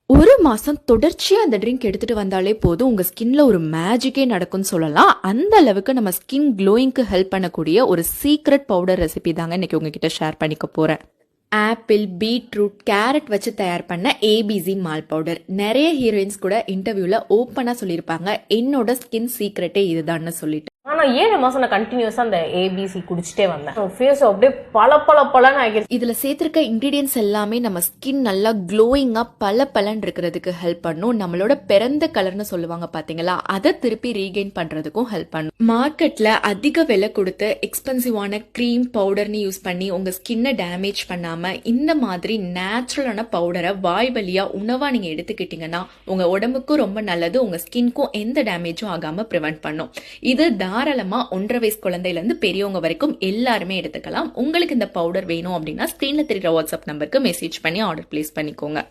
ஒரு மாசம் தொடர்ச்சியா அந்த ட்ரிங்க் எடுத்துட்டு வந்தாலே போதும் உங்க ஸ்கின்ல ஒரு மேஜிக்கே நடக்கும்னு சொல்லலாம். அந்த அளவுக்கு நம்ம ஸ்கின் க்ளோயிங்க்கு ஹெல்ப் பண்ணக்கூடிய ஒரு சீக்ரெட் பவுடர் ரெசிபி தாங்க இன்னைக்கு உங்ககிட்ட ஷேர் பண்ணிக்க போறேன். ஆப்பிள், பீட்ரூட், கேரட் வச்சு தயார் பண்ண ஏபிசி மால் பவுடர். நிறைய ஹீரோயின்ஸ் கூட இன்டர்வியூல ஓப்பனா சொல்லியிருப்பாங்க, என்னோட ஸ்கின் சீக்ரெட்டே இதுதான்னு சொல்லிட்டு. ஆனா 7 மாசம் நான் கண்டினியூஸா அந்த ஏபிசி குடிச்சிட்டே வந்தேன். ஃபேஸ் அப்படியே பளபளன்னு ஆகிடுச்சு. இதுல சேர்த்திருக்க இன்கிரீடியன்ஸ் எல்லாமே நம்ம ஸ்கின் நல்லா க்ளோயிங்கா பளபளன்னு இருக்கிறதுக்கு ஹெல்ப் பண்ணும். நம்மளோட பிறந்த கலர்னு சொல்லுவாங்க பாத்தீங்களா, அதை திருப்பி ரீகெயின் பண்றதுக்கும் ஹெல்ப் பண்ணும். மார்க்கெட்ல அதிக விலை கொடுத்து எக்ஸ்பென்சிவான கிரீம் பவுடர்னு யூஸ் பண்ணி உங்க ஸ்கின்னை டேமேஜ் பண்ணாம இந்த மாதிரி நேச்சுரலான பவுடரை வாய் வழியா உணவா நீங்க எடுத்துக்கிட்டீங்கன்னா உங்க உடம்புக்கும் ரொம்ப நல்லது, உங்க ஸ்கின்க்கும் எந்த டேமேஜும் ஆகாம ப்ரிவென்ட் பண்ணும். இது தாராளமா 1.5 வயசு குழந்தையில இருந்து பெரியவங்க வரைக்கும் எல்லாருமே எடுத்துக்கலாம். உங்களுக்கு இந்த பவுடர் வேணும் அப்படின்னா ஸ்கிரீன்ல தெரியுற வாட்ஸ்அப் நம்பருக்கு மெசேஜ் பண்ணி ஆர்டர் பிளேஸ் பண்ணிக்கோங்க.